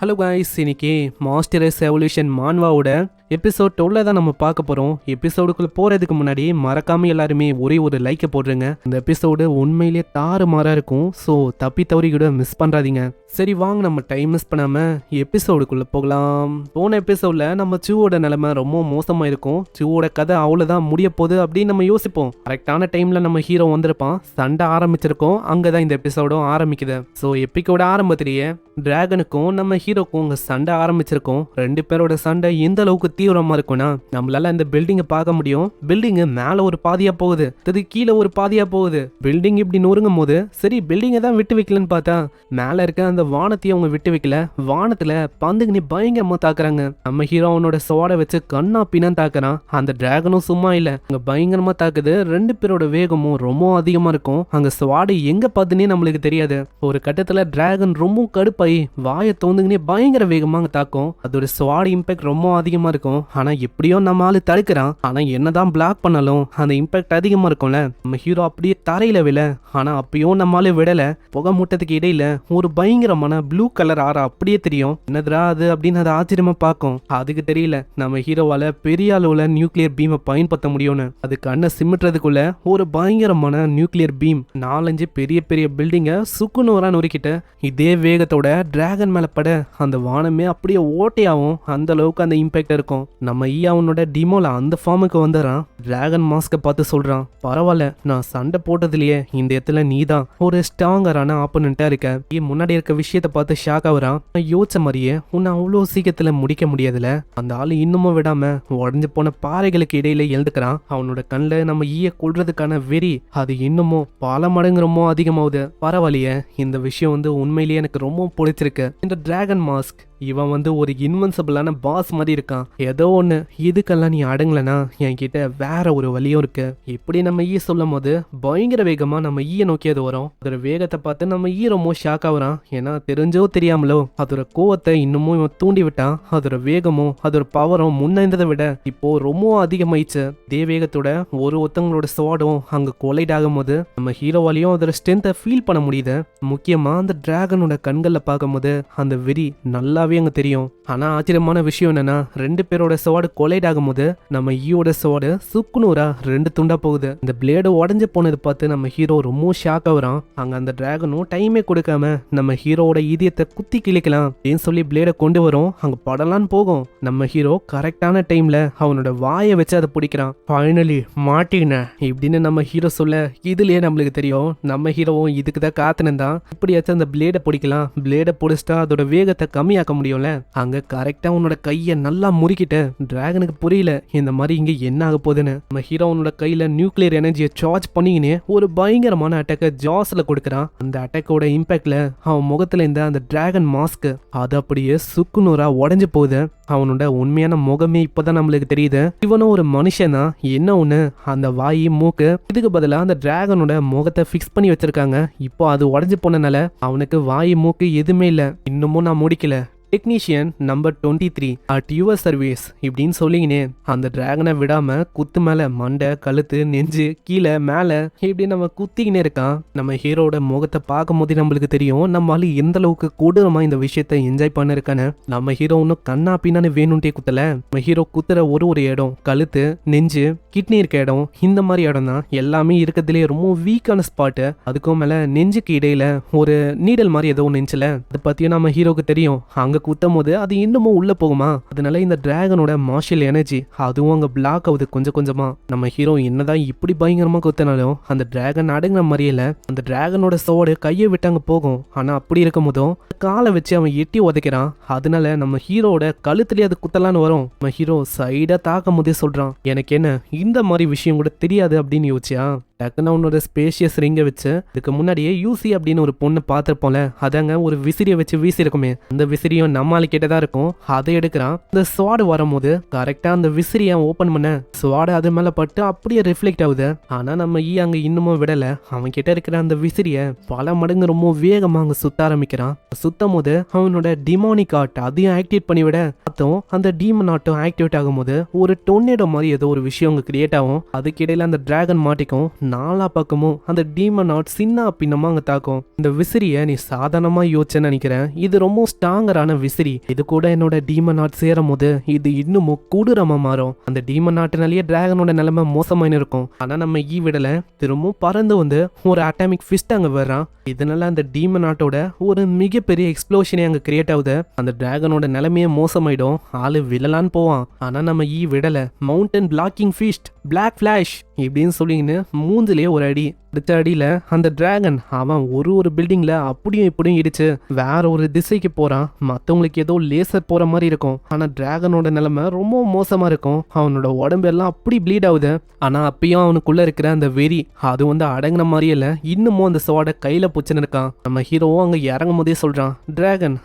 Hello guys, இன்னைக்கு masters evolution மான்வாவோட episode 12 தான் நம்ம பார்க்க போகிறோம். எபிசோடுக்குள்ளே போகிறதுக்கு முன்னாடி மறக்காமல் எல்லாருமே ஒரே ஒரு லைக்கை போடுறேங்க. இந்த எபிசோடு உண்மையிலேயே தாறுமாறாக இருக்கும். ஸோ தப்பி தவறி கூட மிஸ் பண்ணுறாதீங்க. சரி வாங்க, நம்ம டைம் மிஸ் பண்ணாமல் எபிசோடுக்குள்ளே போகலாம். போன எபிசோடில் நம்ம சூவோட நிலைமை ரொம்ப மோசமாக இருக்கும். சூவோட கதை அவ்வளோதான் முடிய போகுது அப்படின்னு நம்ம யோசிப்போம். கரெக்டான டைமில் நம்ம ஹீரோ வந்திருப்பான். சண்டை ஆரம்பிச்சிருக்கோம். அங்கே தான் இந்த எபிசோடும் ஆரம்பிக்குது. ஸோ எப்பிக்கோட ஆரம்பத்திலேயே டிராகனுக்கும் நம்ம ஹீரோக்கும் உங்க சண்டை ஆரம்பிச்சிருக்கோம். ரெண்டு பேரோட சண்டை எந்த அளவுக்கு தீவிரமா இருக்கும்னா, நம்மளால இந்த பில்டிங்கை பார்க்க முடியும். பில்டிங் மேல ஒரு பாதியா போகுது, அது கீழே ஒரு பாதியா போகுது. பில்டிங் இப்படி நொறுங்கும் போது சரி பில்டிங்கை தான் விட்டு வைக்கலன்னு பார்த்தா மேல இருக்க அந்த வானத்தையும் அவங்க விட்டு வைக்கல. வானத்துல பந்துக்குனி பயங்கரமா தாக்குறாங்க. நம்ம ஹீரோ அவனோட சோடை வச்சு கண்ணா பின்னான்னு தாக்குறான். அந்த டிராகனும் சும்மா இல்ல, அங்க பயங்கரமா தாக்குது. ரெண்டு பேரோட வேகமும் ரொம்ப அதிகமா இருக்கும். அங்க ஸ்வாடு எங்க பார்த்துனே நம்மளுக்கு தெரியாது. ஒரு கட்டத்துல டிராகன் ரொம்ப கடுப்பாயி வாயை தோந்துங்கன்னே பயங்கர வேகமா தாக்கும். அதோட ஸ்வாட் இம்பாக்ட் ரொம்ப அதிகமா இருக்கும். ஆனா எப்படியோ நம்ம ஆளு தடுக்கிறான். ஆனா என்னதான் பிளாக் பண்ணாலும் அந்த இம்பாக்ட் அதிகமா இருக்கும்ல. நம்ம ஹீரோ அப்படியே தரையில விழ, ஆனா அப்பயும் நம்ம ஆளு விடல. புகை மூட்டத்துக்கு இடையில ஒரு பயங்கரமான ப்ளூ கலர் ஆறா அப்படியே தெரியும். என்னதுரா அது அப்படின்னு அதை ஆச்சரியமா பார்க்கும். அதுக்கு தெரியல நம்ம ஹீரோவால பெரிய அளவுல நியூக்ளியர் பீமை பயன்படுத்த முடியும்னு. அது கண்ணை சிமிட்டுறதுக்குள்ள ஒரு பயங்கரமான நியூக்ளியர் பீம் 4-5 பெரிய பெரிய பில்டிங்க சுக்குநூறா நொறுக்கிட்டு இதே வேகத்தோட டிராகன் மேல பட அந்த வானமே அப்படியே ஓட்டையாவும். அந்த அளவுக்கு அந்த இம்பாக்ட் இருக்கும். நம்ம அவனோட டிமோல அந்த ஃபார்முக்கு வந்துடுறான். டிராகன் மாஸ்கை பார்த்து சொல்றான், பரவாயில்ல, நான் சண்டை போட்டதுலயே இந்த இடத்துல நீதான் ஒரு ஸ்ட்ராங்கரான ஆப்போனண்டா இருக்க. முன்னாடி இருக்க விஷயத்த பார்த்து ஷாக் ஆகுறான். யோசிச்ச மாதிரியே உன்னை அவ்வளோ சீக்கிரத்துல முடிக்க முடியாதுல. அந்த ஆளு இன்னமும் விடாம உடஞ்சு போன பாறைகளுக்கு இடையில எழுந்துக்கிறான். அவனோட கண்ணில் நம்ம கொள்றதுக்கான வெறி அது இன்னமும் பல மடங்கு ரொம்ப அதிகமாகுது. பரவாயில்லையே, இந்த விஷயம் உண்மையிலேயே எனக்கு ரொம்ப பிடிச்சிருக்கு. இந்த டிராகன் மாஸ்க் இவன் ஒரு இன்வென்சிபிளான பாஸ் மாதிரி இருக்கான். ஏதோ ஒன்று இதுக்கெல்லாம் நீ அடங்கலனா என்கிட்ட வேற ஒரு வழியும் இருக்கு. இப்படி நம்ம சொல்லும் போது பயங்கர வேகமா நம்ம நோக்கி அது வரும். அதோட வேகத்தை பார்த்து நம்ம ரொம்ப ஷாக் ஆகுறான். ஏன்னா தெரிஞ்சோ தெரியாமலோ அதோட கோவத்தை இன்னமும் இவன் தூண்டி விட்டான். அதோட வேகமும் அதோட பவரும் முன்னதை விட இப்போ ரொம்ப அதிகமாயிடுச்சு. இதே வேகத்தோட ஒருத்தவங்களோட ஸ்வாடும் அங்க கொலைட் ஆகும் போது நம்ம ஹீரோவாலையும் அதோட ஸ்ட்ரென்த்தை ஃபீல் பண்ண முடியுது. முக்கியமா அந்த டிராகனோட கண்கள்ல பார்க்கும் போது அந்த வெறி நல்லா அங்க தெரியும். ஆனா ஆச்சரியமான விஷயம் என்னன்னா, ரெண்டு பேரோட சவாடு கொலைட் ஆகும் போது நம்ம ஈயோட சவாடு சுக்குநூறா 2 துண்டா போகுது. இந்த பிளேடு உடஞ்சு போனது பார்த்து நம்ம ஹீரோ ரொம்ப ஷாக் ஆகுறான். அங்க அந்த டிராகனும் டைமே கொடுக்காம நம்ம ஹீரோட இதயத்தை குத்தி கிழிக்கலாம் அப்படின்னு சொல்லி பிளேடை கொண்டு வரும். அங்க படலான்னு போகும். நம்ம ஹீரோ கரெக்டான டைம்ல அவனோட வாயை வச்சு அதை பிடிக்கிறான். ஃபைனலி மாட்டின இப்படின்னு நம்ம ஹீரோ சொல்ல, இதுலயே நம்மளுக்கு தெரியும் நம்ம ஹீரோவும் இதுக்கு தான் காத்துனதான். இப்படியாச்சும் அந்த பிளேடை பிடிக்கலாம். பிளேடை பிடிச்சிட்டா அதோட வேகத்தை கம்மியாக்க முடியும்ல. அங்க கரெக்டா உன்னோட கையை நல்லா முறுக்கிட்ட டிராகனுக்கு புரியல இந்த மாதிரி இங்க என்ன ஆக போகுதுன்னு. நம்ம ஹீரோ உன்னோட கையில நியூக்ளியர் எனர்ஜியை சார்ஜ் பண்ணிக்கினே ஒரு பயங்கரமான அட்டாக்க ஜாஸ்ல கொடுக்கறான். அந்த அட்டாக்கோட இம்பாக்ட்ல அவன் முகத்துல இருந்த அந்த டிராகன் மாஸ்க் அது அப்படியே சுக்குநூறா உடஞ்சு போகுது. அவனோட உண்மையான முகமே இப்பதான் நம்மளுக்கு தெரியுது. இவனும் ஒரு மனுஷன் தான். என்ன ஒண்ணு, அந்த வாய் மூக்கு இதுக்கு பதிலா அந்த டிராகனோட முகத்தை பிக்ஸ் பண்ணி வச்சிருக்காங்க. இப்போ அது உடஞ்சு போனனால அவனுக்கு வாய் மூக்கு எதுவுமே இல்ல. இன்னமும் நான் முடிக்கல. Technician number 23 at your service இப்படின்னு சொல்லிங்கனே அந்த டிராகனை விடாம குத்து மேல மண்டை கழுத்து நெஞ்சு கீழே மேல இப்படி நம்ம குத்திக்கினே இருக்கான். நம்ம ஹீரோட முகத்தை பார்க்கும் போது நம்மளுக்கு தெரியும் நம்மளால எந்த அளவுக்கு கொடூரமா இந்த விஷயத்த என்ஜாய் பண்ணிருக்கான்னு. நம்ம ஹீரோ ஒன்னும் கண்ணா பின்னான்னு வேணும்ட்டே குத்தல. நம்ம ஹீரோ குத்துற ஒரு இடம் கழுத்து நெஞ்சு கிட்னி இருக்க இடம் இந்த மாதிரி இடம் தான் எல்லாமே இருக்கிறதுலே ரொம்ப வீக்கான ஸ்பாட்டு. அதுக்கும் மேல நெஞ்சுக்கு இடையில ஒரு நீடல் மாதிரி ஏதோ நெஞ்சில அதை பத்தியும் நம்ம ஹீரோக்கு தெரியும். அங்க குத்தும் போது அது இன்னமும் உள்ள போகுமா. அதனால இந்த டிராகனோட மார்ஷியல் எனர்ஜி அதுவும் அங்க பிளாக் ஆகுது கொஞ்சம் கொஞ்சமா. நம்ம ஹீரோ என்னதான் இப்படி பயங்கரமா குத்தினாலும் அந்த டிராகன் அடங்குற மாதிரியில அந்த டிராகனோட சோடு கையை விட்டு அங்க போகும். ஆனா அப்படி இருக்கும் போதும் காலை வச்சு அவன் எட்டி உதைக்கிறான். அதனால நம்ம ஹீரோட கழுத்துலயே அது குத்தலான்னு வரும். நம்ம ஹீரோ சைடா தாக்கும் போதே சொல்றான், எனக்கு என்ன இந்த மாதிரி விஷயம் கூட தெரியாது அப்படின்னு யோசிச்சியா. டக்குன்னு அவனோட ஸ்பேஷியஸ் ரிங்கை வச்சு இதுக்கு முன்னாடியே யூசி அப்படின்னு ஒரு பொண்ணு பார்த்துருப்போம்ல, அதாங்க ஒரு விசிறியை வச்சு வீசி இருக்குமே அந்த விசிறியும் நம்மால கிட்டதான் இருக்கும். அதை எடுக்கிறான். இந்த ஸ்வாடு வரும்போது கரெக்டா அந்த விசிறியை ஓபன் பண்ண ஸ்வாடு அது மேல பட்டு அப்படியே ரிஃப்ளெக்ட் ஆகுது. ஆனா நம்ம அங்க இன்னமும் விடல. அவன் கிட்ட இருக்கிற அந்த விசிறிய பல மடங்கு ரொம்ப வேகமா அங்க சுத்த ஆரம்பிக்கிறான். சுத்தம் போது அவனோட டிமானிக் ஆர்ட் அதையும் ஆக்டிவேட் பண்ணிவிட அப்புறம் அந்த டீமன் ஆர்ட்டும் ஆக்டிவேட் ஆகும்போது ஒரு டொர்னேடோ மாதிரி ஏதோ ஒரு விஷயம் அங்க கிரியேட் ஆகும். அதுக்கிடையில அந்த டிராகன் மாட்டிக்கும். நாலா பக்கமும் அந்த டீமன் ஆர்ட் சின்ன பின்னமா அங்க தாக்கும். இந்த விசிறிய நீ சாதாரணமா யோசிச்சேன்னு நினைக்கிறேன். இது ரொம்ப ஸ்ட்ராங்கரான விசிறி. இது கூட என்னோட டீமன் ஆர்ட் சேரும் போது இது இன்னமும் கொடூரமா மாறும். அந்த டீமன் ஆர்ட்னாலேயே டிராகனோட நிலைமை மோசமாயின்னு இருக்கும். ஆனா நம்ம விடல திரும்பவும் பறந்து வந்து ஒரு அட்டாமிக் ஃபிஸ்ட் அங்க வர்றான். இதனால அந்த டீமன் ஆர்ட்டோட ஒரு மிகப்பெரிய எக்ஸ்ப்ளோஷனே அங்க கிரியேட் ஆகுது. அந்த டிராகனோட நிலைமையே மோசமாயிடும். ஆளு விழலான்னு போவான். ஆனா நம்ம விடல. Mountain blocking fist, block flash இப்படின்னு சொல்லிங்கன்னு மூஞ்சிலேயே ஒரு அடி. அடுத்த அடியில அந்த டிராகன் அவன் ஒரு பில்டிங்ல அப்படியும் இப்படியும் இடிச்சு வேற ஒரு திசைக்கு போறான். மத்தவங்களுக்கு ஏதோ லேசர் போற மாதிரி இருக்கும். ஆனா டிராகனோட நிலைமை ரொம்ப மோசமா இருக்கும். அவனோட உடம்பு எல்லாம் அப்படி ப்ளீட் ஆகுது. ஆனா அப்பயும் அவனுக்குள்ள இருக்கிற அந்த வெறி அது அடங்கின மாதிரியே இல்ல. இன்னமும் அந்த சோட கையில புச்சுன்னு இருக்கான். நம்ம ஹீரோவும் அங்க இறங்கும் போதே சொல்றான், டிராகன்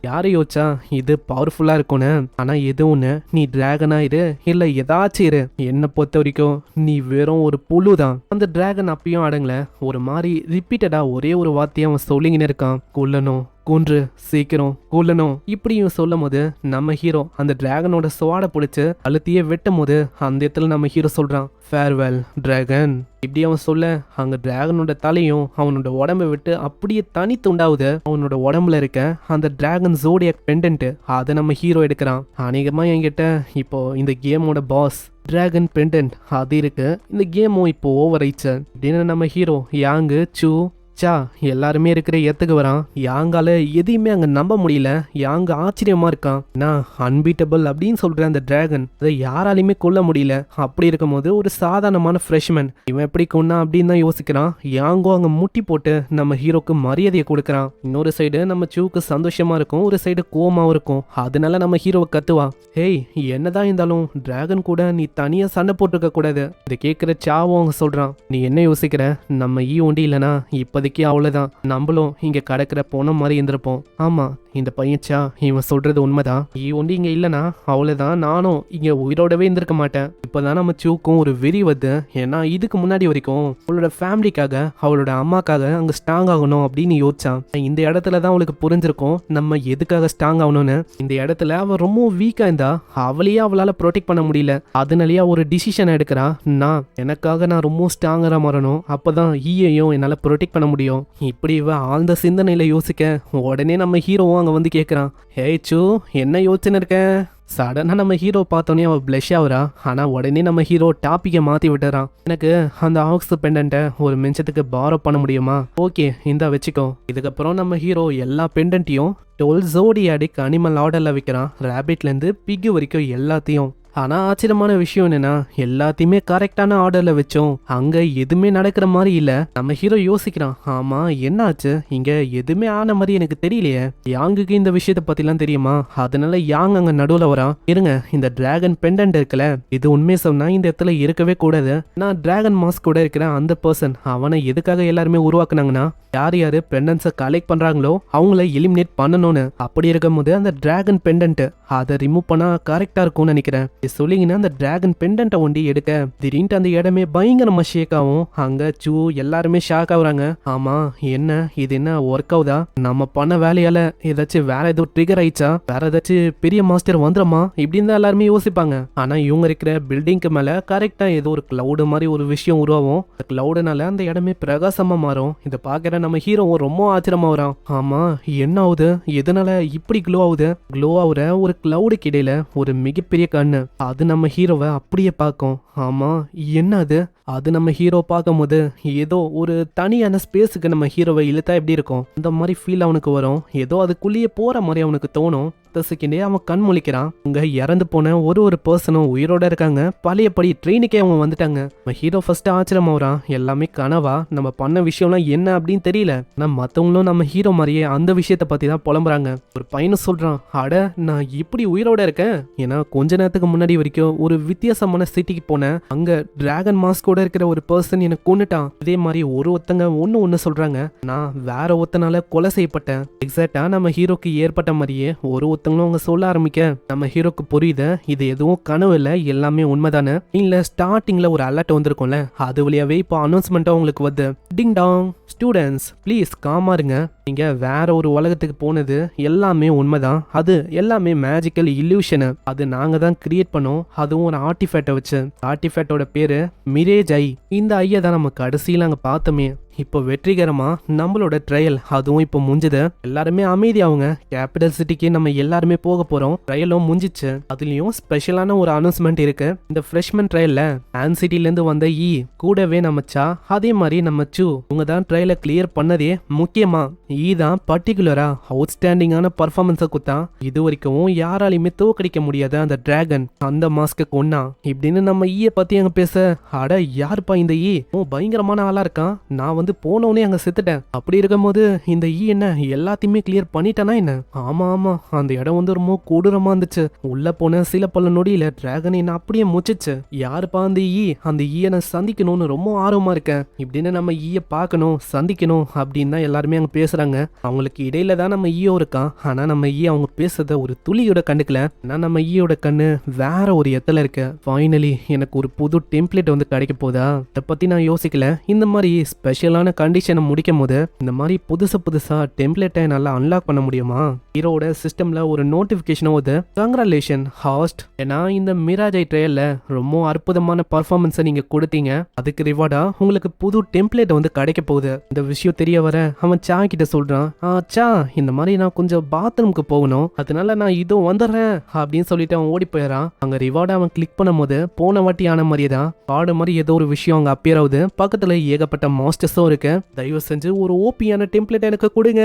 யாரை யோசிச்சா இது பவர்ஃபுல்லா இருக்கும்னு. ஆனா எது ஒண்ணு, நீ டிராகனா இரு இல்ல ஏதாச்சும் இரு, என்ன பொறுத்த வரைக்கும் நீ வெறும் ஒரு புழு தான். அந்த டிராகன் அப்பயும் அடங்கல. ஒரு மாதிரி ரிப்பீட்டடா ஒரே ஒரு வார்த்தையை அவன் சொல்லிங்கன்னு இருக்கான், கொல்லணும், கொன்று, சீக்கிரம் கொல்லணும் இப்படியும் சொல்லும் போது நம்ம ஹீரோ அந்த டிராகனோட சுவாட பிடிச்சு அழுத்தியே வெட்டும் போது அந்த இடத்துல நம்ம ஹீரோ சொல்றான், ஃபேர்வெல் டிராகன். இப்படி அவன் சொல்ல அங்க டிராகனோட தலையும் அவனோட உடம்பை விட்டு அப்படியே தனி துண்டாவுது. அவனோட உடம்புல இருக்க அந்த டிராகன் ஜோடியாக் பெண்டன்ட் அதை நம்ம ஹீரோ எடுக்கிறான். அநேகமா என்கிட்ட இப்போ இந்த கேமோட பாஸ் டிராகன் பெண்டன்ட் அது இருக்கு. இந்த கேமும் இப்போ ஓவர் ஆயிடுச்சு அப்படின்னு நம்ம ஹீரோ யாங்கு சூ சா எல்லாருமே இருக்கிற ஏத்துக்கு வரான். யாங்கால எதையுமே அங்க நம்ப முடியல. யாங்க ஆச்சரியமா இருக்கான். நான் அன்பீட்டபிள் அப்படின்னு சொல்ற அந்த டிராகன் அதை யாராலையுமே கொல்ல முடியல. அப்படி இருக்கும் போது ஒரு சாதாரணமான ஃப்ரெஷ்மேன் இவன் எப்படி கொன்னா அப்படின்னு தான் யோசிக்கிறான். யாங்கோ அங்க முட்டி போட்டு நம்ம ஹீரோக்கு மரியாதையை கொடுக்கறான். இன்னொரு சைடு நம்ம சூக்கு சந்தோஷமா இருக்கும், ஒரு சைடு கோமாவும் இருக்கும். அதனால நம்ம ஹீரோவை கத்துவான், ஹேய் என்னதான் இருந்தாலும் டிராகன் கூட நீ தனியா சண்டை போட்டுருக்க கூடாது. இதை கேட்கிற சாவும் அவங்க சொல்றான், நீ என்ன யோசிக்கிற, நம்ம ஒண்டி இல்லனா இப்போதைக்கு அவ்வளவுதான், நம்மளும் இங்க கடக்கிற போன மாதிரி இருந்திருப்போம். ஆமா இந்த பையன்ச்சா இவன் சொல்றது உண்மைதான். ஒண்டி இங்க இல்லனா அவ்வளவுதான், நானும் இங்க உயிரோடவே இருந்திருக்க மாட்டேன். இப்பதான் நம்ம சூக்கும் ஒரு வெறி வருது. ஏன்னா இதுக்கு முன்னாடி வரைக்கும் அவளோட ஃபேமிலிக்காக அவளோட அம்மாக்காக அங்க ஸ்ட்ராங் ஆகணும் அப்படின்னு யோசிச்சான். இந்த இடத்துலதான் அவளுக்கு புரிஞ்சிருக்கும் நம்ம எதுக்காக ஸ்ட்ராங் ஆகணும்னு. இந்த இடத்துல அவ ரொம்ப வீக்கா இருந்தா அவளையே அவளால ப்ரொடெக்ட் பண்ண முடியல. அதனாலேயே ஒரு டிசிஷன் எடுக்கிறா, நான் ரொம்ப ஸ்ட்ராங்கரா மாறணும், அப்பதான் ஈயையும் என்னால ப்ரொடெக்ட் பண்ண முடியும். இப்படி இவ ஆழ்ந்த சிந்தனையில யோசிக்க உடனே நம்ம ஹீரோவும் அங்க வந்து கேக்குறான், ஹே சூ என்ன யோசிச்சுன்னு இருக்க. சடனா நம்ம ஹீரோ பார்த்தோன்னே அவ பிளஷ் ஆகுறா. ஆனா உடனே நம்ம ஹீரோ டாப்பிக்கை மாத்தி விட்டுறான். எனக்கு அந்த ஆக்ஸ் பெண்டன்ட்டை ஒரு நிமிஷத்துக்கு பாரோ பண்ண முடியுமா? ஓகே இந்தா வச்சுக்கோ. இதுக்கப்புறம் நம்ம ஹீரோ எல்லா பெண்டன்ட்டையும் 12 ஜோடியாடிக் அனிமல் ஆர்டர்ல வைக்கிறான். ரேபிட்ல இருந்து பிக் வரைக்கும் எல்லாத்தையும். ஆனா ஆச்சரியமான விஷயம் என்னன்னா எல்லாத்தையுமே கரெக்டான ஆர்டர்ல வச்சோம். அங்க எதுவுமே நடக்கிற மாதிரி இல்ல. நம்ம ஹீரோ யோசிக்கிறான், ஆமா என்ன ஆச்சு, இங்க எதுவுமே ஆன மாதிரி எனக்கு தெரியலையே. யாங்குக்கு இந்த விஷயத்த பத்திலாம் தெரியுமா? அதனால யாங் அங்க நடுவுல வரான். இருங்க, இந்த டிராகன் பெண்டன்ட் இருக்குல்ல, இது உண்மையை சொன்னா இந்த இடத்துல இருக்கவே கூடாது. நான் டிராகன் மாஸ்க் கூட இருக்கிற அந்த பர்சன் அவனை எதுக்காக எல்லாருமே உருவாக்குனாங்கன்னா யார் யாரு பெண்டன்ஸை கலெக்ட் பண்றாங்களோ அவங்கள எலிமினேட் பண்ணணும்னு. அப்படி இருக்கும் போது அந்த டிராகன் பெண்டன்ட் அதை ரிமூவ் பண்ணா கரெக்டா இருக்கும்னு நினைக்கிறேன். சொல்லிங்கன்னா அந்த டிராகன் பெண்டன்ட்டை ஒண்டி எடுக்க திடீர்னு அந்த இடமே பயங்கரமா ஷேக் ஆகும். அங்க சூ எல்லாருமே ஷாக் ஆகுறாங்க. ஆமா என்ன இது, என்ன ஒர்க் ஆகுதா, நம்ம பண்ண வேலையால ஏதாச்சும் வேற ஏதோ ட்ரிகர் ஆயிடுச்சா, வேற ஏதாச்சும் பெரிய மாஸ்டர் வந்துருமா இப்படின்னு தான் எல்லாருமே யோசிப்பாங்க. ஆனா இவங்க இருக்கிற பில்டிங்க்கு மேல கரெக்டா ஏதோ ஒரு கிளவுடு மாதிரி ஒரு விஷயம் உருவாகும். கிளவுடுனால அந்த இடமே பிரகாசமா மாறும். இதை பாக்குற நம்ம ஹீரோவும் ரொம்ப ஆச்சரியமா வரான். ஆமா என்ன ஆகுது, எதனால இப்படி க்ளோ ஆகுது? க்ளோ ஆகுற ஒரு கிளவுடுக்கு இடையில ஒரு மிகப்பெரிய கண்ணு அது நம்ம ஹீரோவை அப்படியே பார்க்கும். ஆமா என்ன அது நம்ம ஹீரோ பார்க்கும் போது ஏதோ ஒரு தனியான ஸ்பேஸுக்கு நம்ம ஹீரோவை இழுத்தா எப்படி இருக்கும் அந்த மாதிரி ஃபீல் அவனுக்கு வரும். ஏதோ அதுக்குள்ளேயே போற மாதிரி அவனுக்கு தோணும். செகண்டே அவன் கண் முழிக்கிறான். அங்க இறந்து போன ஒரு பர்சனும் உயிரோட இருக்காங்க. பழையபடி ட்ரெயினுக்கே அவங்க வந்துட்டாங்க. நம்ம ஹீரோ ஃபர்ஸ்ட் ஆச்சரியமா வரான். எல்லாமே கனவா, நம்ம பண்ண விஷயம்லாம் என்ன அப்படின்னு தெரியல. ஆனா மத்தவங்களும் நம்ம ஹீரோ மாதிரியே அந்த விஷயத்த பத்தி தான் புலம்புறாங்க. ஒரு பையனும் சொல்றான், அட நான் இப்படி உயிரோட இருக்கேன், ஏன்னா கொஞ்ச நேரத்துக்கு முன்னாடி வரைக்கும் ஒரு வித்தியாசமான சிட்டிக்கு போனேன். அங்க டிராகன் மாஸ்க் கூட இருக்கிற ஒரு பர்சன் எனக்கு கொன்னுட்டான். இதே மாதிரி ஒருத்தங்க ஒன்னு சொல்றாங்க, நான் வேற ஒருத்தனால கொலை செய்யப்பட்டேன். எக்ஸாக்டா நம்ம ஹீரோக்கு ஏற்பட்ட மாதிரியே ஒருத்தவங்களும் அவங்க சொல்ல ஆரம்பிக்க நம்ம ஹீரோக்கு புரியுது இது எதுவும் கனவு இல்ல, எல்லாமே உண்மைதானே. இல்ல ஸ்டார்டிங்ல ஒரு அலர்ட் வந்திருக்கும்ல, அது வழியாவே இப்போ அனௌன்ஸ்மெண்ட்டா உங்களுக்கு வருது. டிங் டாங், ஸ்டூடெண்ட்ஸ் ப்ளீஸ் காமா இருங்க, நீங்க வேற ஒரு உலகத்துக்கு போனது எல்லாமே உண்மைதான், அது எல்லாமே மேஜிக்கல் இல்யூஷனு, அது நாங்க தான் கிரியேட் பண்ணோம், அதுவும் ஒரு ஆர்டிஃபேக்டை வச்சு. ஆர்டிஃபேக்டோட பேரு மிரேஜ் ஐ. இந்த ஐயை தான் நம்ம கடைசியில் அங்கே பார்த்தோமே. இப்போ வெற்றிகரமா நம்மளோட ட்ரையல் அதுவும் இப்போ முடிஞ்சது. எல்லாருமே அமைதியாவுங்க, கேபிட்டல் சிட்டிக்கு நம்ம எல்லாருமே போக போறோம். ட்ரையலும் முடிஞ்சிச்சு. அதுலயும் ஸ்பெஷலான ஒரு அனௌன்ஸ்மெண்ட் இருக்கு. இந்த ஃப்ரெஷ்மன் ட்ரையல்ல ஆன் சிட்டில இருந்து வந்த கூடவே நம்ம சா, அதே மாதிரி நம்ம சூ, இவங்க தான் ட்ரையலை கிளியர் பண்ணதே. முக்கியமா தான் பர்டிகுலரா அவுட்ஸ்டாண்டிங்கான பர்ஃபார்மன்ஸை குத்தா. இது வரைக்கும் யாராலையுமே தோக்கடிக்க முடியாத அந்த டிராகன் அந்த மாஸ்க்கு கொன்னா இப்படின்னு நம்ம பத்தி அங்க பேச, அட யாருப்பா இந்த பயங்கரமான ஆளா இருக்கான், நான் வந்து போனவனே அங்க செத்துட்டேன், அப்படி இருக்கும்போது இந்த என்ன எல்லாத்தையுமே கிளியர் பண்ணிட்டானா என்ன? ஆமா ஆமா, அந்த இடம் வந்து ரொம்ப கொடூரமா இருந்துச்சு. உள்ள போன சில பல நொடியில டிராகன் என்ன அப்படியே முச்சிச்சு. யாருப்பா அந்த அந்த நான் சந்திக்கணும்னு ரொம்ப ஆர்வமா இருக்கேன் இப்படின்னு நம்ம பார்க்கணும் சந்திக்கணும் அப்படின்னு தான் எல்லாருமே அங்க பேசுறாங்க. அவங்களுக்கு இடையில தான் நம்ம இருக்கான். ஆனா நம்ம அவங்க பேசுறத ஒரு துளியோட கண்டுக்கல. நான் நம்ம கண்ணு வேற ஒரு இடத்துல இருக்க. ஃபைனலி எனக்கு ஒரு புது டெம்ப்ளேட் வந்து கிடைக்க போதா, இதை பத்தி நான் யோசிக்கல. இந்த மாதிரி ஸ்பெஷலான கண்டிஷனை முடிக்கும் போது இந்த மாதிரி புதுசா டெம்ப்ளேட்டை நல்லா அன்லாக் பண்ண முடியுமா? ஹீரோட சிஸ்டம்ல ஒரு நோட்டிபிகேஷன் வருது, கங்க்ராச்சுலேஷன் ஹாஸ்ட், ஏன்னா இந்த மிராஜ் ட்ரையல்ல ரொம்ப அற்புதமான பர்ஃபார்மன்ஸை நீங்க கொடுத்தீங்க, அதுக்கு ரிவார்டா உங்களுக்கு புது டெம்ப்ளேட் வந்து கிடைக்க போகுது. இந்த விஷயம் தெரிய வர அவன் சா கிட்ட சொல்றான், சா இந்த மாதிரி நான் கொஞ்சம் பாத்ரூமுக்கு போகணும், அதனால நான் இதோ வந்துடுறேன் அப்படின்னு சொல்லிட்டு அவன் ஓடி போயிடறான். அங்க ரிவார்டை அவன் கிளிக் பண்ணும் போது போன வாட்டி ஆன மாதிரியே தான் காடு மாதிரி ஏதோ ஒரு விஷயம் அங்க அப்பியர் ஆகுது. பக்கத்துல ஏகப்பட்ட மாஸ்டர்ஸும் இருக்கு. தயவு செஞ்சு ஒரு ஓபியான டெம்ப்ளேட் எனக்கு கொடுங்க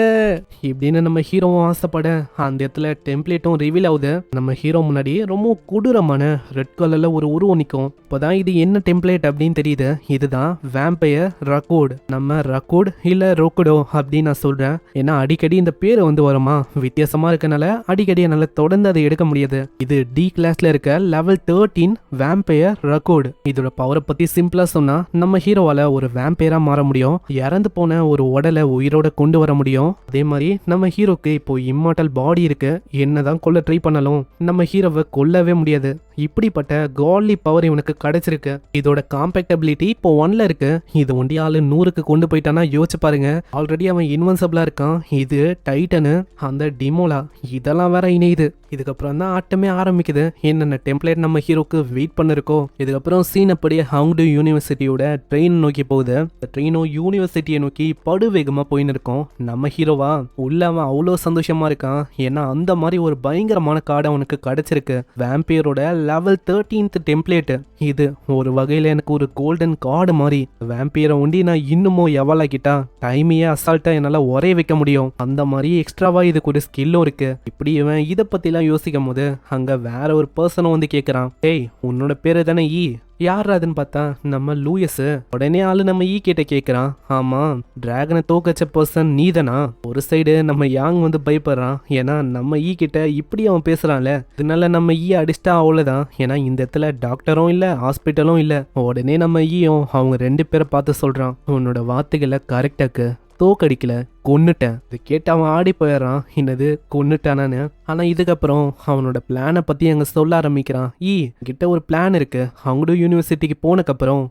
இப்படின்னு நம்ம ஹீரோவும் ஆசைப்பட அந்த இடத்துல டெம்ப்ளேட்டும் ரிவீல் ஆகுது. நம்ம ஹீரோ முன்னாடி ரொம்ப கொடூரமான ரெட் கலர்ல ஒரு உருவம் நிற்கும். இப்போதான் இது என்ன டெம்ப்ளேட் அப்படின்னு தெரியுது. இதுதான் வேம்பயர் ரக்கூட். நம்ம ரக்கூட் இல்ல ரோக்குடோ அப்படின்னு நான் சொல்றேன், ஏன்னா அடிக்கடி இந்த பேர் வந்து வருமா, வித்தியாசமா இருக்கனால அடிக்கடி என்னால தொடர்ந்து அதை எடுக்க முடியாது. இது டி கிளாஸ்ல இருக்க லெவல் 13 வேம்பயர் ரக்கூட். இதோட பவரை பத்தி சிம்பிளா சொன்னா நம்ம ஹீரோவால ஒரு வேம்பயரா மாற முடியும், இறந்து போன ஒரு உடலை உயிரோட கொண்டு வர முடியும். அதே மாதிரி நம்ம ஹீரோக்கு இப்போ இம்மார்டல் பாடி இருக்கு. என்னதான் கொல்ல ட்ரை பண்ணாலும் நம்ம ஹீரோவை கொல்லவே முடியாது. இப்படிப்பட்ட காட்லி பவர் இவனுக்கு கிடைச்சிருக்கு. இதோட காம்பேக்டபிலிட்டி இப்போ 1ல இருக்கு. இது ஒண்டி ஆளு 100க்கு கொண்டு போயிட்டானா யோசிச்சு பாருங்க. ஆல்ரெடி அவன் இன்வென்சிபிளா இருக்கான். இது டைட்டனு, அந்த டிமோலா, இதெல்லாம் வேற இணையுது. இதுக்கப்புறம் தான் ஆட்டமே ஆரம்பிக்குது. என்னென்ன டெம்ப்ளேட் நம்ம ஹீரோக்கு வெயிட் பண்ணிருக்கோம். இதுக்கப்புறம் சீன் அப்படியே ஹங்டு யூனிவர்சிட்டியோட ட்ரெயின் நோக்கி போகுது. ட்ரெயினும் யூனிவர்சிட்டியை நோக்கி படுவேகமா போயின்னு இருக்கும். நம்ம ஹீரோவா உள்ள அவன் அவ்வளோ சந்தோஷமா இருக்கான், ஏன்னா அந்த மாதிரி ஒரு பயங்கரமான கார்டு அவனுக்கு கிடைச்சிருக்கு. வேம்பியரோட லெவல் 13th டெம்ப்ளேட். இது ஒரு வகையில எனக்கு ஒரு கோல்டன் கார்டு மாதிரி. வேம்பியரை ஒண்டி நான் இன்னமும் எவ்வளோக்கிட்டா டைமையே அசால்ட்டா என்னால ஒரே வைக்க முடியும். அந்த மாதிரி எக்ஸ்ட்ராவா இதுக்கு ஒரு ஸ்கில்லும் இருக்கு. இப்படி இவன் இதை பத்திலாம் யோசிக்கும் போது அங்க வேற ஒரு பர்சனும் வந்து கேட்கறான், ஏய் உன்னோட பேரு தானே யார் அதுன்னு பார்த்தா நம்ம லூயஸ். உடனே ஆளு நம்ம கிட்ட கேட்கறான், ஆமா டிராகனை தோக்கச்ச பர்சன் நீதானா? ஒரு சைடு நம்ம யாங் வந்து பயப்படுறான், ஏன்னா நம்ம கிட்ட இப்படி அவன் பேசுறான்ல, இதனால நம்ம அடிச்சிட்டா அவ்வளவுதான். ஏன்னா இந்த இடத்துல டாக்டரும் இல்ல ஹாஸ்பிட்டலும் இல்ல. உடனே நம்ம அவங்க 2 பேரை பார்த்து சொல்றான், உன்னோட வார்த்தைகளை கரெக்டாக்கு, தோக்கடிக்கல, கொன்னுட்டேன். இது கேட்டு அவன் ஆடி போயிடறான், என்னது கொன்னுட்டானு. ஆனா இதுக்கப்புறம் அவனோட பிளானை பத்தி அங்க சொல்ல ஆரம்பிக்கிறான். கிட்ட ஒரு பிளான் இருக்கு. அவங்களோட யூனிவர்சிட்டிக்கு போனக்கப்புறம்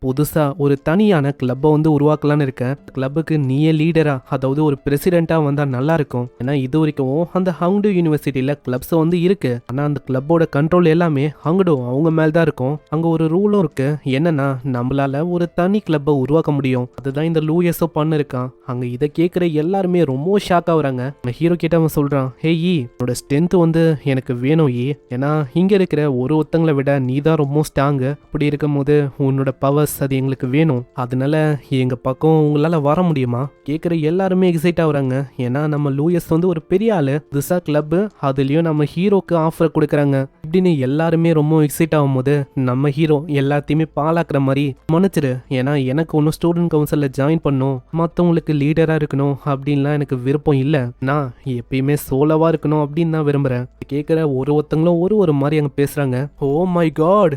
புதுசா ஒரு தனியான கிளப்பை வந்து உருவாக்கலான்னு இருக்கேன். கிளப்புக்கு நீயே லீடரா, அதாவது ஒரு பிரசிடென்டா வந்தா நல்லா இருக்கும். ஏன்னா இது வரைக்கும் அந்த ஹங்டு யூனிவர்சிட்டியில கிளப்ஸ் வந்து இருக்கு, ஆனா அந்த கிளப்போட கண்ட்ரோல் எல்லாமே ஹங்டு அவங்க மேல்தான் இருக்கும். அங்க ஒரு ரூலும் இருக்கு, என்னன்னா நம்மளால ஒரு தனி கிளப்பை உருவாக்க முடியும். அதுதான் இந்த லூயஸோ பண்ணிருக்கான். அங்க இதை கேட்கிற எல்லாருமே ரொம்ப ஷாக் ஆகுறாங்க. ஹீரோ கிட்ட அவன் சொல்றான், ஹே உன்னோட ஸ்ட்ரென்த் வந்து எனக்கு வேணும் ஏன்னா இங்க இருக்கிற ஒருத்தங்களை விட நீ தான் ரொம்ப ஸ்ட்ராங்கு. அப்படி இருக்கும் போது உன்னோட பவர்ஸ் அது எங்களுக்கு வேணும். அதனால எங்க பக்கம் உங்களால வர முடியுமா? கேட்கிற எல்லாருமே எக்ஸைட் ஆகுறாங்க. ஏன்னா நம்ம லூயஸ் வந்து ஒரு பெரிய ஆளு, திசா கிளப், அதுலயும் நம்ம ஹீரோக்கு ஆஃபர் கொடுக்குறாங்க. இப்படின்னு எல்லாருமே ரொம்ப எக்ஸைட் ஆகும் போது நம்ம ஹீரோ எல்லாத்தையுமே பாலாக்குற மாதிரி, மன்னிச்சிரு, ஏன்னா எனக்கு ஒன்னும் ஸ்டூடெண்ட் கவுன்சில்ல ஜாயின் பண்ணும், மற்றவங்களுக்கு ஸ்டூடெண்ட்ஸுக்கு லீடரா இருக்கணும் அப்படின்லாம் எனக்கு விருப்பம் இல்லை. நான் எப்பயுமே சோலோவா இருக்கணும் அப்படின்னு தான் விரும்புறேன். கேட்குற ஒருத்தங்களும் ஒரு மாதிரி அங்க பேசுறாங்க. ஓ மை காட்,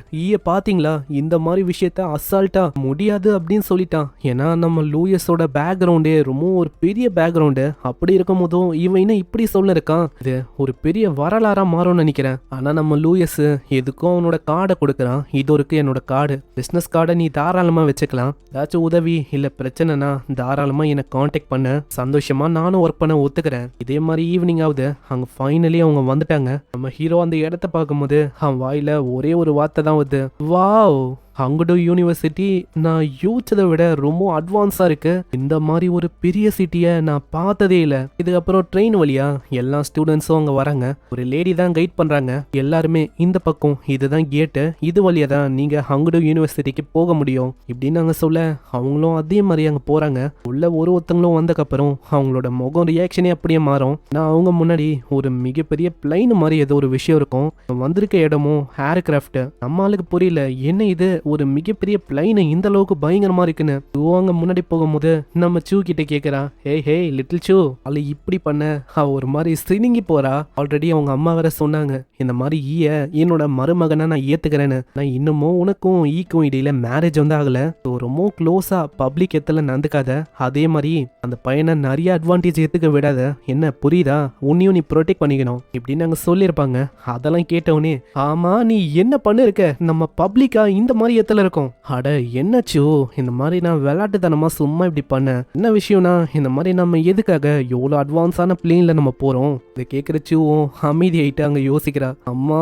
பாத்தீங்களா இந்த மாதிரி விஷயத்த அசால்ட்டா முடியாது அப்படின்னு சொல்லிட்டான். ஏன்னா நம்ம லூயஸோட பேக்ரவுண்டே ரொம்ப ஒரு பெரிய பேக்ரவுண்டு. அப்படி இருக்கும் போதும் இவன் இன்னும் இப்படி சொல்ல இருக்கான். இது ஒரு பெரிய வரலாறா மாறும்னு நினைக்கிறேன். ஆனா நம்ம லூயஸ் எதுக்கும் அவனோட கார்டை கொடுக்குறான். இது இருக்கு என்னோட கார்டு, பிசினஸ் கார்டை நீ தாராளமா வச்சுக்கலாம். ஏதாச்சும் உதவி இல்ல பிரச்சனைனா தாராளமா என்னை கான்டாக்ட் பண்ண, சந்தோஷமா நானும் ஒர்க் பண்ண ஒத்துக்கிறேன். இதே மாதிரி ஈவினிங் ஆகுது. அங்க ஃபைனலி அவங்க வந்துட்டாங்க. நம்ம ஹீரோ அந்த இடத்த பார்க்கும்போது அவன் வாயில ஒரே ஒரு வார்த்தை தான் வருது, வாவ். ஹங்குடு யூனிவர்சிட்டி நான் யூச்சதை விட ரொம்ப அட்வான்ஸா இருக்கு. இந்த மாதிரி ஒரு பெரிய சிட்டியை நான் பார்த்ததே இல்லை. இதுக்கப்புறம் ட்ரெயின் வழியா எல்லா ஸ்டூடெண்ட்ஸும் அங்க வராங்க. ஒரு லேடி தான் கைட் பண்றாங்க. எல்லாருமே இந்த பக்கம் இதுதான் கேட்டு, இது வழியா தான் நீங்க ஹங்குடு யூனிவர்சிட்டிக்கு போக முடியும் இப்படின்னு அங்க சொல்ல அவங்களும் அதே மாதிரி அங்க போறாங்க. உள்ள ஒருத்தங்களும் வந்தக்கப்புறம் அவங்களோட முகம் ரியாக்ஷனே அப்படியே மாறும். நான் அவங்க முன்னாடி ஒரு மிகப்பெரிய பிளைன் மாதிரி ஏதோ ஒரு விஷயம் இருக்கும். வந்திருக்க இடமும் ஏர்கிராஃப்ட். நம்ம ஆளுக்கு புரியல என்ன இது ஒரு மிகப்பெரிய பிளைன் இந்த அளவுக்கு பயங்கரமா இருக்குன்னு. அங்க முன்னாடி போகும்போது நம்ம சூ கிட்ட கேக்குறா, ஹே லிட்டில் சூ, அவளை இப்படி பண்ண அவ ஒரு மாதிரி சினிங்கி போறா. ஆல்ரெடி அவங்க அம்மா வேற சொன்னாங்க இந்த மாதிரி என்னோட மருமகனை நான் ஏத்துக்கிறேன்னு. நான் இன்னமும் உனக்கும் ஈக்கும் இடையில மேரேஜ் வந்து ஆகல. ரொம்ப க்ளோஸா பப்ளிக் எத்துல நடந்துக்காத. அதே மாதிரி அந்த பையனை நிறைய அட்வான்டேஜ் எடுத்துக்க விடாத. என்ன புரியுதா? உன்னையும் நீ ப்ரொடெக்ட் பண்ணிக்கணும் இப்படின்னு நாங்க சொல்லியிருப்பாங்க. அதெல்லாம் கேட்டவனே, ஆமா நீ என்ன பண்ணிருக்க, நம்ம பப்ளிக்கா இந்த மாதிரி எத்துல இருக்கும். அட என்னச்சோ, இந்த மாதிரி நான் விளையாட்டுத்தனமா சும்மா இப்படி பண்ண. என்ன விஷயம்னா இந்த மாதிரி நம்ம எதுக்காக எவ்வளவு அட்வான்ஸான பிளேன்ல நம்ம போறோம். இதை கேட்கறச்சுவும் அமைதி ஆயிட்டு அங்க யோசிக்கிறா. அம்மா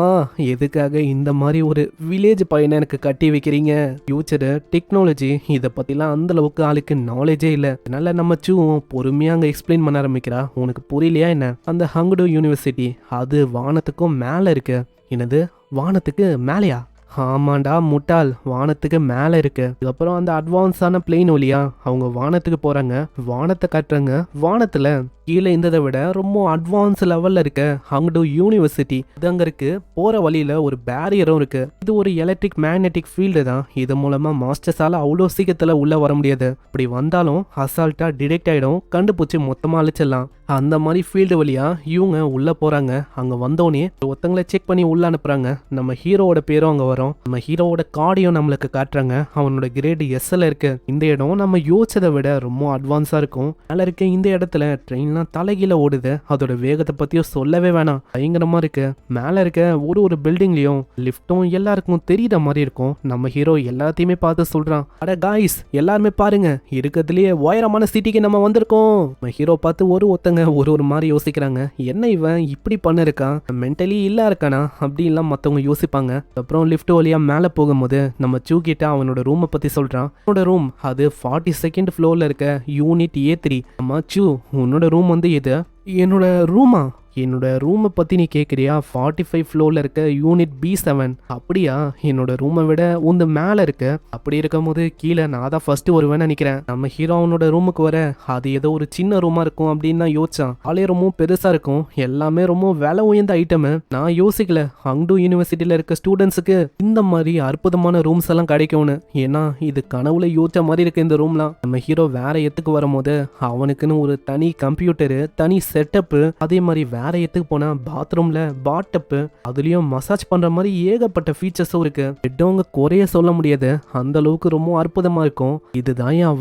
எதுக்காக இந்த மாதிரி ஒரு வில்லேஜ் பையனை எனக்கு கட்டி வைக்கிறீங்க? ஃபியூச்சரு டெக்னாலஜி இதை பத்திலாம் அந்த அளவுக்கு ஆளுக்கு நாலேஜே இல்லை. அதனால நம்ம சூவும் பொறுமையா அங்க எக்ஸ்பிளைன் பண்ண ஆரம்பிக்கிறா. உனக்கு புரியலையா என்ன? அந்த ஹங்குடு யூனிவர்சிட்டி அது வானத்துக்கும் மேல இருக்கு. என்னது வானத்துக்கு மேலையா? ஆமாண்டா முட்டாள், வானத்துக்கு மேல இருக்கு. அதுக்கப்புறம் அந்த அட்வான்ஸான பிளேன் வழியா அவங்க வானத்துக்கு போறாங்க. வானத்தை காட்டுறாங்க. வானத்துல கீழே இருந்ததை விட ரொம்ப அட்வான்ஸ் லெவல்ல இருக்க ஹங்குடு யூனிவர்சிட்டி இது அங்க இருக்கு. போற வழியில ஒரு பேரியரும் இருக்கு. இது ஒரு எலக்ட்ரிக் மேக்னெட்டிக் ஃபீல்டு தான். இது மூலமா மாஸ்டர்ஸால அவ்வளோ சீக்கிரத்துல உள்ள வர முடியாது. இப்படி வந்தாலும் அசால்ட்டா டிடெக்ட் ஆயிடும், கண்டுபிடிச்சு மொத்தமா அழிச்சிடலாம். அந்த மாதிரி ஃபீல்டு வழியா இவங்க உள்ள போறாங்க. அங்க வந்தோடனே ஒருத்தங்களை செக் பண்ணி உள்ள அனுப்புறாங்க. நம்ம ஹீரோவோட பேரும் அங்க வரும். நம்ம ஹீரோவோட கார்டையும் நம்மளுக்கு காட்டுறாங்க. அவனோட கிரேடு எஸ்ல இருக்கு. இந்த இடம் நம்ம யோசிச்சதை விட ரொம்ப அட்வான்ஸா இருக்கும். மேல இருக்க இந்த இடத்துல ட்ரெயின் தலைகீழ ஓடுது. அதோட வேகத்தை பத்தியும் சொல்லவே வேணாம், பயங்கரமா இருக்கு. மேல இருக்க ஒரு பில்டிங்லயும் லிஃப்டும் எல்லாருக்கும் தெரியுற மாதிரி இருக்கும். நம்ம ஹீரோ எல்லாத்தையுமே பார்த்து சொல்றான், அட காய்ஸ் எல்லாருமே பாருங்க, இருக்கிறதுலயே உயரமான சிட்டிக்கு நம்ம வந்திருக்கோம். நம்ம ஹீரோ பார்த்து ஒருத்தங்க ஒரு மாதிரி யோசிக்கிறாங்க. என்ன இவன் இப்படி பண்ண இருக்கான், மென்டலி இல்லா இருக்கானா அப்படின்லாம் மத்தவங்க யோசிப்பாங்க. அப்புறம் லிஃப்ட் வழியா மேல போகும்போது நம்ம சூக்கிட்ட அவனோட ரூமை பத்தி சொல்றான். அவனோட ரூம் அது 42nd ஃப்ளோர்ல இருக்க யூனிட் A3. அம்மா சூ, உன்னோட ரூம் வந்து எது? என்னோட ரூமா? என்னோட ரூமை பத்தி நீ கேட்குறியா? 45 ஃப்ளோர்ல இருக்க யூனிட் B7. அப்படியா? என்னோட ரூமை விட உந்து மேல இருக்கு. அப்படி இருக்கும் போது கீழே நான் தான் ஃபர்ஸ்ட் வருவேன்னு நினைக்கிறேன். நம்ம ஹீரோ அவனோட ரூமுக்கு வர அது ஏதோ ஒரு சின்ன ரூமா இருக்கும் அப்படின்னு தான் யோசிச்சான். ஆளே ரொம்ப பெருசா இருக்கும். எல்லாமே ரொம்ப விலை உயர்ந்த ஐட்டம். நான் யோசிக்கல ஹங்டு யூனிவர்சிட்டியில இருக்க ஸ்டூடெண்ட்ஸுக்கு இந்த மாதிரி அற்புதமான ரூம்ஸ் எல்லாம் கிடைக்கும்னு. ஏன்னா இது கனவுல யோசிச்ச மாதிரி இருக்கு இந்த ரூம்லாம். நம்ம ஹீரோ வேற எத்துக்கு வரும்போது அவனுக்குன்னு ஒரு தனி கம்ப்யூட்டரு, தனி செட்டப்பு, அதே மாதிரி வேற எத்துக்கு போனா பாத்ரூம்ல பாட்டப்பு, அதுலயும் மசாஜ் பண்ற மாதிரி ஏகப்பட்ட ஃபீச்சர்ஸும் இருக்கு. பெட்டவங்க குறைய சொல்ல முடியாது, அந்த அளவுக்கு ரொம்ப அற்புதமா இருக்கும். இதுதான் என்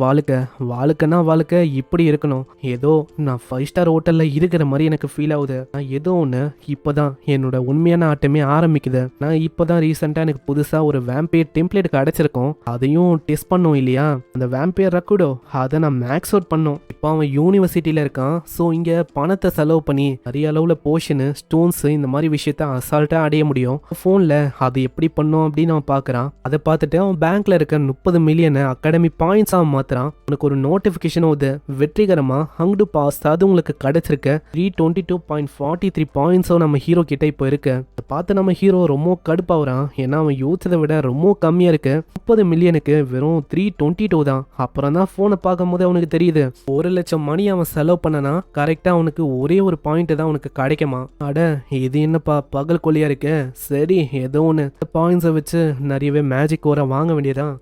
வாழ்க்கைனா வாழ்க்கை இப்படி இருக்கணும். ஏதோ நான் 5 ஸ்டார் ஹோட்டல்ல இருக்கிற மாதிரி எனக்கு ஃபீல் ஆகுது. நான் ஏதோ ஒன்று இப்பதான் என்னோட உண்மையான ஆட்டமே ஆரம்பிக்குது. நான் இப்பதான் ரீசெண்டா எனக்கு புதுசா ஒரு வேம்பையர் டெம்ப்ளேட் கிடைச்சிருக்கும். அதையும் டெஸ்ட் பண்ணோம் இல்லையா, அந்த வேம்பையர் ரக்குடோ அதை நான் மேக்ஸ் அவுட் பண்ணோம். இப்போ அவன் யூனிவர்சிட்டியில இருக்கான். ஸோ இங்க பணத்தை செலவு பண்ணி நிறைய அளவுல போர்ஷனு, ஸ்டோன்ஸ் இந்த மாதிரி விஷயத்த அசால்ட்டா அடைய முடியும். போன்ல அது எப்படி பண்ணும் அப்படின்னு அவன் பாக்குறான். அதை பார்த்துட்டு அவன் பேங்க்ல இருக்க 30 மில்லியன் அகாடமி பாயிண்ட்ஸ் அவன் மாத்துறான். உனக்கு ஒரு நோட்டிபிகேஷன் வருது, வெற்றிகரமா ஹங்டு பாஸ் அது உங்களுக்கு கிடைச்சிருக்க 322.43 பாயிண்ட்ஸும் நம்ம ஹீரோ கிட்ட இப்போ இருக்கு. அதை பார்த்து நம்ம ஹீரோ ரொம்ப கடுப்பாகிறான். ஏன்னா அவன் யோசிச்சதை விட ரொம்ப கம்மியா இருக்கு. 30 மில்லியனுக்கு வெறும் 322 தான். அப்புறம் தான் போனை பார்க்கும் போது அவனுக்கு தெரியுது 1 லட்சம் மணி அவன் செலவு பண்ணனா கரெக்டா அவனுக்கு ஒரே ஒரு பாயிண்ட் தான் அவனுக்கு நமக்கு கிடைக்குமா? அட இது என்னப்பா பகல் கொல்லியா இருக்கு. சரி ஏதோ ஒன்று பாயிண்ட்ஸை வச்சு நிறையவே மேஜிக் கோரா வாங்க வேண்டியதான்.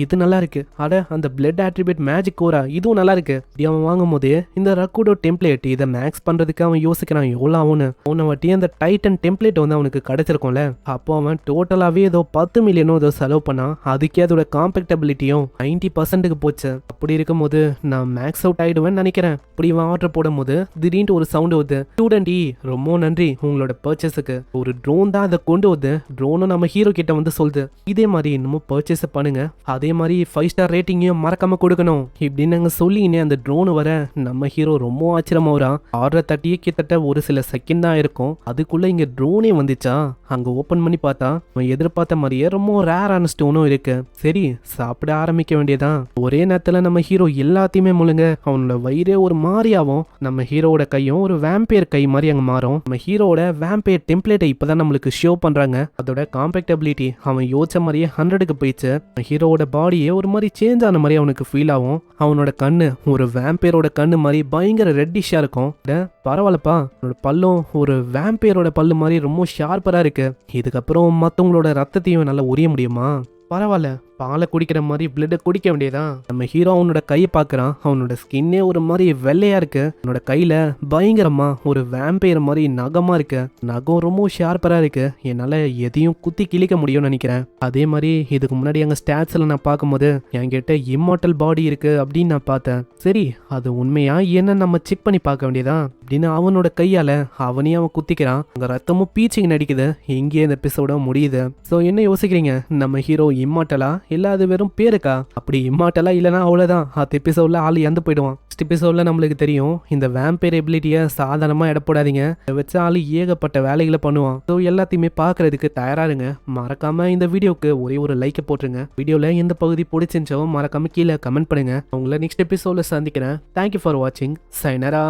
இது நல்லா இருக்கு. அட அந்த பிளட் ஆட்ரிபியூட் மேஜிக் கோரா இதுவும் நல்லா இருக்கு. இப்படி அவன் வாங்கும் போது இந்த ரக்குடோ டெம்ப்ளேட் இதை மேக்ஸ் பண்றதுக்கு அவன் யோசிக்கிறான் எவ்வளோ ஆகும்னு. அவனை வாட்டி அந்த டைட்டன் டெம்ப்ளேட் வந்து அவனுக்கு கிடைச்சிருக்கும்ல. அப்போ அவன் டோட்டலாவே ஏதோ 10 மில்லியனோ ஏதோ செலவு பண்ணான். அதுக்கே அதோட காம்பேக்டபிலிட்டியும் 90% போச்சு. அப்படி இருக்கும்போது நான் மேக்ஸ் அவுட் ஆயிடுவேன்னு நினைக்கிறேன். இப்படி இவன் ஆர்டர் போடும் போது திடீர்னு ஒரு சவுண்ட் வருது. ஸ்டூடெண்ட் ரொம்ப நன்றி உங்களோட பர்ச்சேஸுக்கு. ஒரு ட்ரோன் தான் அதை கொண்டு வருது. ட்ரோனும் நம்ம ஹீரோ கிட்ட வந்து சொல்லுது இதே மாதிரி இன்னமும் பர்ச்சேஸ் பண்ணுங்க, அதே மாதிரி 5 ஸ்டார் ரேட்டிங்கையும் மறக்காம கொடுக்கணும் இப்படின்னு நாங்க சொல்லினே அந்த ட்ரோன் வர நம்ம ஹீரோ ரொம்ப ஆச்சரியமாகறான். ஆர்டர் தட்டியே கிட்டத்தட்ட ஒரு சில செகண்ட் தான் இருக்கும். அதுக்குள்ள இங்க ட்ரோனே வந்துச்சா? அங்க ஓபன் பண்ணி பார்த்தா அவன் எதிர்பார்த்த மாதிரியே ரொம்ப ரேரான ஸ்டோனும் இருக்கு. சரி சாப்பிட ஆரம்பிக்க வேண்டியதான். ஒரே நேரத்துல நம்ம ஹீரோ எல்லாத்தையுமே முழுங்க அவனோட வயிறே ஒரு மாதிரி ஆகும். நம்ம ஹீரோவோட கையும் ஒரு வேம்பையர் கை மாதிரி அங்க மாறும். நம்ம ஹீரோட வேம்பையர் டெம்ப்ளேட்டை இப்பதான் நம்மளுக்கு ஷோ பண்றாங்க. அதோட காம்பேக்டபிலிட்டி அவன் யோசிச்ச மாதிரியே 100க்கு போயிடுச்சு. ஹீரோவோட பாடியே ஒரு மாதிரி சேஞ்ச் ஆன மாதிரி அவனுக்கு ஃபீல் ஆகும். அவனோட கண்ணு ஒரு வேம்பையரோட கண்ணு மாதிரி பயங்கர ரெட்டிஷா இருக்கும். பரவாயில்லப்பா, அவனோட பல்லும் ஒரு வேம்பையரோட பல்லு மாதிரி ரொம்ப ஷார்ப்பரா இருக்கு. இதுக்கப்புறம் மற்றவங்களோட ரத்தத்தையும் நல்லா உரிய முடியுமா? பரவாயில்ல, பாலை குடிக்கிற மாதிரி பிளட்டை குடிக்க வேண்டியதான். நம்ம ஹீரோ அவனோட கையை பார்க்கறான். அவனோட ஸ்கின்னே ஒரு மாதிரி வெள்ளையா இருக்கு. அவனோட கையில பயங்கரமா ஒரு வேம்பையர் மாதிரி நகமா இருக்கு. நகம் ரொம்ப ஷார்ப்பரா இருக்கு. என்னால எதையும் குத்தி கிழிக்க முடியும்னு நினைக்கிறேன். அதே மாதிரி இதுக்கு முன்னாடி அங்க ஸ்டாட்ஸ்ல நான் பார்க்கும்போது என்கிட்ட இம்மார்டல் பாடி இருக்கு அப்படின்னு நான் பார்த்தேன். சரி அது உண்மையா என்ன நம்ம செக் பண்ணி பார்க்க வேண்டியதான் அப்படின்னு அவனோட கையால அவனையும் அவன் குத்திக்கிறான். அங்க ரத்தமும் பீச்சிங் நடிக்குது. இங்கே இந்த எபிசோட முடியுது. ஸோ என்ன யோசிக்கிறீங்க? நம்ம ஹீரோ இம்மார்டலா இல்ல அது வெறும் பேருக்கா? அப்படி இம்மார்டலா இல்லைன்னா அவ்வளவுதான், அடுத்த எபிசோட்ல ஆள் இறந்து போயிடுவான். நெக்ஸ்ட் எபிசோட்ல நம்மளுக்கு தெரியும் இந்த வேம்பையர் எபிலிட்டியை சாதாரணமா இடப்படாதீங்க. இதை வச்சு ஆள் ஏகப்பட்ட வேலைகளை பண்ணுவான். ஸோ எல்லாத்தையுமே பார்க்கறதுக்கு தயாரா இருங்க. மறக்காம இந்த வீடியோக்கு ஒரே ஒரு லைக்கை போட்டுருங்க. வீடியோல எந்த பகுதி பிடிச்சிருந்தோ மறக்காம கீழே கமெண்ட் பண்ணுங்க. உங்களை நெக்ஸ்ட் எபிசோட்ல சந்திக்கிறேன். தேங்க்யூ ஃபார் வாட்சிங். சைனரா.